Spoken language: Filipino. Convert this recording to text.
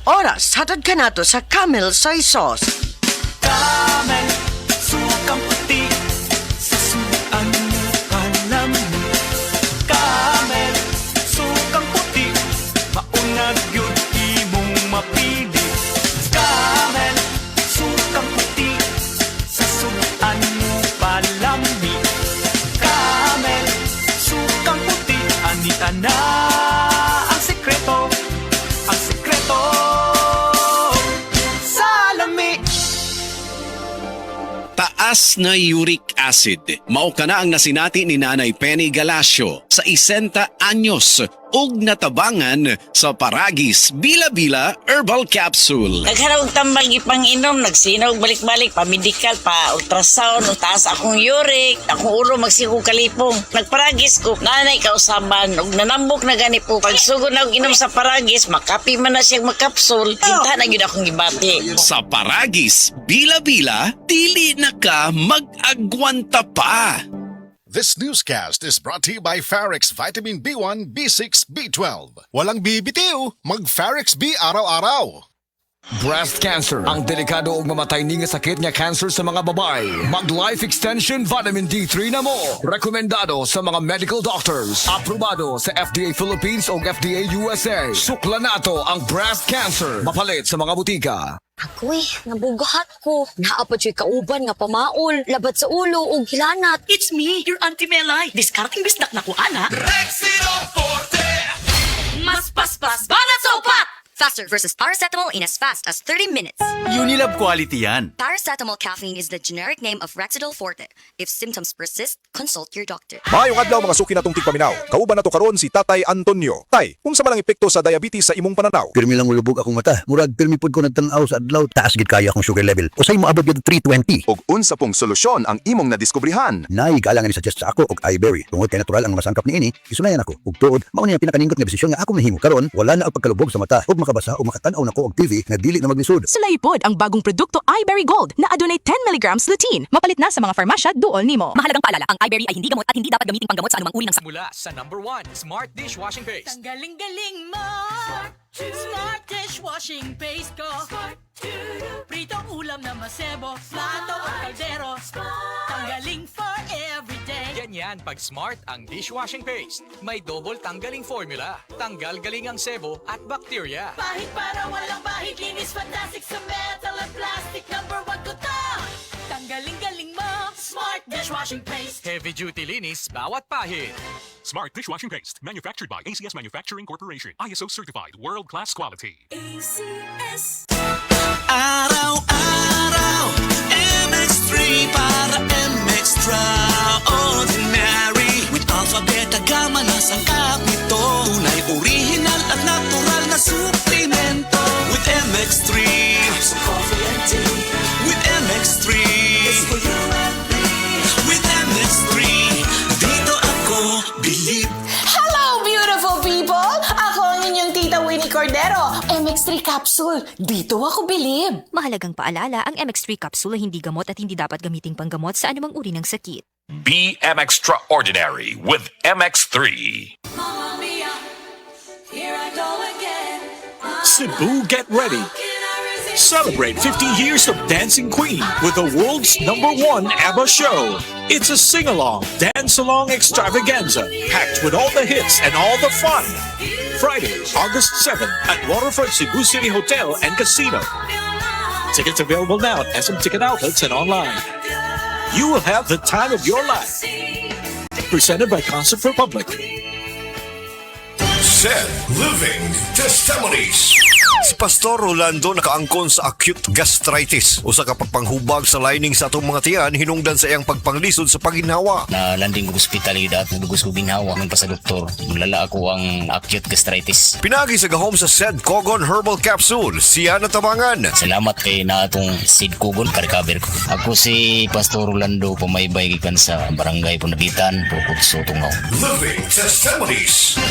oras hatod ka nato sa Camel Soy Sauce. Camel, sukang puti, sa suan mo kalami. Camel, sukang puti, maunag yun imong mapili. Camel, sukang puti, sa suan mo palami. Camel, sukang puti, anita na ang sekreto. Ang sekreto sa lami. Taas na uric acid. Mao kana ang nasinati ni Nanay Penny Galasio sa 60 anyos ug natabangan sa Paragis Bila-Bila Herbal Capsule. Nagharap tambal ipang-inom, nagsinaw balik-balik, pa-medical, pa-ultrasound, taas akong uric, akong ulo magsiku kalipong. Nagparagis ko, nanay kausaban, ug nanambok na gani po. Pagsugod na inom sa Paragis, makapi man na siyang magkapsul, kinta na yun akong gibati. Sa Paragis Bila-Bila, dili na ka mag-agwanta pa. This newscast is brought to you by Farex Vitamin B1, B6, B12. Walang bibitiw, mag-Farex B araw-araw. Breast cancer, ang delikado ug mamatay ni nga sakit nga cancer sa mga babae. Mag-life extension vitamin D3 na mo. Rekomendado sa mga medical doctors. Aprobado sa FDA Philippines ug FDA USA. Sukla nato ang breast cancer. Mapalit sa mga butika. Ako'y, nabugahat ko. Naapad siya'y kauban nga pamaol, labat sa ulo o hilanat. It's me, your Auntie Melay. Discarding bisdak na ko, ana. Rexino Forte! Mas paspas, banat sa upat! Faster versus paracetamol in as fast as 30 minutes. Unilab quality yan. Paracetamol caffeine is the generic name of Rexidol Forte. If symptoms persist, consult your doctor. Maayong adlaw mga suki natong tigpaminaw. Kauban nato karon si Tatay Antonio. Tay, unsa man ang epekto sa diabetes sa imong pananaw? Pirmi lang ulubog akong mata. Murag pirmi pud ko nagtanaw sa adlaw. Taas gid kaya akong sugar level. Usay mo abot gid 320. Og unsa pong solusyon ang imong nadiskubrihan? Nay galangan ni suggest sa ako og iBerry. Tungod kay natural ang mga sangkap niini, isunayan ako. Ug tuod, mao ni ang pinakaningot nga desisyon nga ako mahimo karon. Wala na ang pagkalubog sa mata ug makabasa o makatan-aw nako og TV nga dili na maglisod. Sulaypod ang bagong produkto iBerry Gold na adunay 10 mg lutein. Mapalit na sa mga farmasya duol nimo. Mahalagang paalala, ang iBerry ay hindi gamot at hindi dapat gamitin panggamot sa anumang uri ng sakit. Mula sa #1 Smart Dishwashing Paste. Tanggaling-galing mo. Smart dishwashing paste ko. Pritong ulam na masebo, plato o kaldero. Tanggaling for everyday. Ganyan pag Smart ang dishwashing paste. May double tanggaling formula. Tanggal galing ang sebo at bacteria. Bahit para walang bahid, linis fantastic sa metal at plastic. #1 ko to. Tanggaling-galing mo. Smart dishwashing paste. Heavy duty linis bawat pahid. Smart Dishwashing Paste, manufactured by ACS Manufacturing Corporation. ISO certified, world-class quality. ACS. Araw-araw, MX3 para MX-Traordinary. With alpha, beta, gamma na sangkap nito. Tunay, original at natural na suplemento. With MX3, so coffee and tea. With MX3, it's for you and me. With MX3, dito ako bilib. Hello, beautiful people! Ako ang inyong tita Winnie Cordero. MX3 Capsule. Dito ako bilib. Mahalagang paalala, ang MX3 capsule ay hindi gamot at hindi dapat gamiting panggamot sa anumang uri ng sakit. Be extraordinary with MX3. Mamma mia, here I go again. Cebu, get ready. Celebrate 50 years of Dancing Queen with the world's #1 ABBA show. It's a sing-along, dance-along extravaganza, packed with all the hits and all the fun. Friday, August 7 at Waterfront Cebu City Hotel and Casino. Tickets available now at SM Ticket Outlets and online. You will have the time of your life. Presented by Concert Republic. Said Living Testimonies. Si Pastor Rolando nakaangkon sa acute gastritis. Usa ka pagpanghubag sa lining sa atong mga tiyan hinungdan sa iyang pagpanglisod sa paginhawa. Na landing ko ospitalidad, nagugos ko ginhawa ng pa sa doktor. Mulala ako ang acute gastritis. Pinagi sa gahom sa Said Kogon Herbal Capsule. Siya natabangan. Salamat kay na atong Sid Kugon ka-recover ko. Ako si Pastor Rolando, pumaybay gikan sa Barangay Punabitan, Bukod Sotungaw. Living Testimonies.